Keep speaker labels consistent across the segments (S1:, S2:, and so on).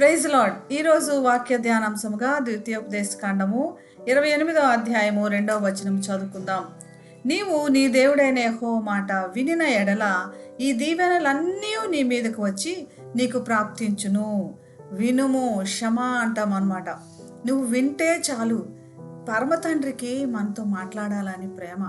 S1: Praise lord. ఈరోజు వాక్య ధ్యానాంశముగా ద్వితీయోపదేశకాండము 28వ అధ్యాయము 2వ వచనం చదువుకుందాం. నీవు నీ దేవుడైన యెహోవా మాట వినిన ఎడల ఈ దీవెనలన్నీ నీ మీదకు వచ్చి నీకు ప్రాప్తించును. వినుము, క్షమ అంటాం అన్నమాట. నువ్వు వింటే చాలు. పరమ తండ్రికి మనతో మాట్లాడాలని ప్రేమ,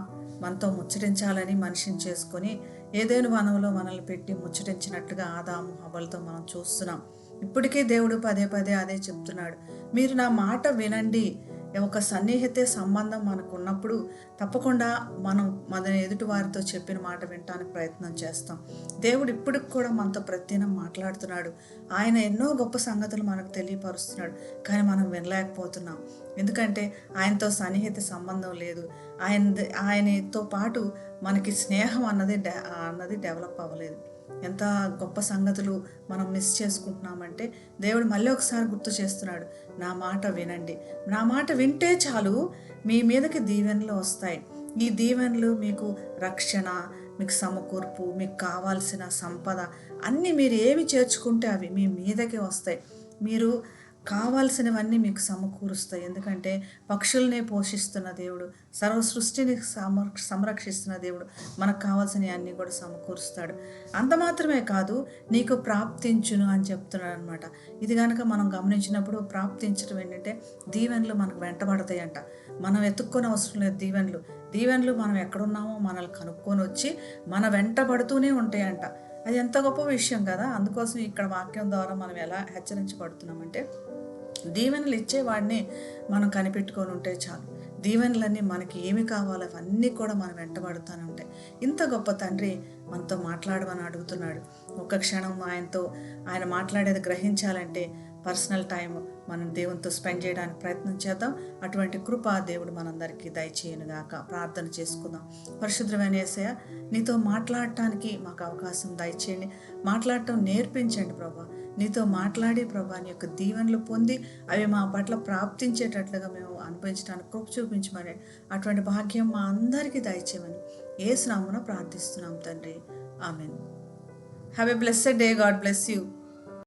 S1: మనతో ముచ్చటించాలని మనిషిని చేసుకొని ఏదైనా వనంలో మనల్ని పెట్టి ముచ్చటించినట్టుగా ఆదాము హవ్వలతో మనం చూస్తున్నాం. ఇప్పటికీ దేవుడు పదే పదే అదే చెప్తున్నాడు. మీరు నా మాట వినండి. ఒక సన్నిహిత సంబంధం మనకు ఉన్నప్పుడు తప్పకుండా మనం మన ఎదుటి వారితో చెప్పిన మాట వినటానికి ప్రయత్నం చేస్తాం. దేవుడు ఇప్పటికి కూడా మనతో ప్రతిదినం మాట్లాడుతున్నాడు. ఆయన ఎన్నో గొప్ప సంగతులు మనకు తెలియపరుస్తున్నాడు. కానీ మనం వినలేకపోతున్నాం. ఎందుకంటే ఆయనతో సన్నిహిత సంబంధం లేదు. ఆయనతో పాటు మనకి స్నేహం అన్నది డెవలప్ అవ్వలేదు. ఎంత గొప్ప సంగతులు మనం మిస్ చేసుకుంటున్నామంటే దేవుడు మళ్ళీ ఒకసారి గుర్తు చేస్తున్నాడు. నా మాట వినండి. నా మాట వింటే చాలు, మీ మీదకి దీవెనలు వస్తాయి. ఈ దీవెనలు మీకు రక్షణ, మీకు సమకూర్పు, మీకు కావాల్సిన సంపద అన్నీ మీరు ఏమి చేర్చుకుంటే అవి మీ మీదకి వస్తాయి. మీరు కావాల్సినవన్నీ మీకు సమకూరుస్తాయి. ఎందుకంటే పక్షుల్ని పోషిస్తున్న దేవుడు, సర్వ సృష్టిని సంరక్షిస్తున్న దేవుడు మనకు కావాల్సినవి అన్నీ కూడా సమకూరుస్తాడు. అంత మాత్రమే కాదు, నీకు ప్రాప్తించును అని చెప్తున్నాడు అనమాట. ఇది కనుక మనం గమనించినప్పుడు ప్రాప్తించడం ఏంటంటే దీవెనలు మనకు వెంటబడతాయి అంట. మనం వెతుక్కొని అవసరం లేదు. దీవెనలు మనం ఎక్కడున్నామో మనల్ని కనుక్కొని వచ్చి మన వెంటబడుతూనే ఉంటాయంట. అది ఎంత గొప్ప విషయం కదా. అందుకోసం ఇక్కడ వాక్యం ద్వారా మనం ఎలా హెచ్చరించబడుతున్నామంటే దీవెనలు ఇచ్చేవాడిని మనం కనిపెట్టుకొని ఉంటే చాలు. దీవెనలన్నీ మనకి ఏమి కావాలో అవన్నీ కూడా మనం వెంటబడుతూనే ఉంటాయి. ఇంత గొప్ప తండ్రి మనతో మాట్లాడమని అడుగుతున్నాడు. ఒక్క క్షణం ఆయన మాట్లాడేది గ్రహించాలంటే పర్సనల్ టైం మనం దేవునితో స్పెండ్ చేయడానికి ప్రయత్నం చేద్దాం. అటువంటి కృప దేవుడు మనందరికీ దయచేయనుగాక. ప్రార్థన చేసుకుందాం. పరిశుద్ధమైన యేసయ్య, నీతో మాట్లాడటానికి మాకు అవకాశం దయచేయండి. మాట్లాడటం నేర్పించండి ప్రభా. నీతో మాట్లాడి ప్రభా నీ యొక్క దీవెనలు పొంది అవి మా పట్ల ప్రాప్తించేటట్లుగా మేము అనుభవించడానికి కృప చూపించమని, అటువంటి భాగ్యం మా అందరికీ దయచేయమని యేసు నామమున ప్రార్థిస్తున్నాం తండ్రి. Amen. Have a blessed day. God bless you.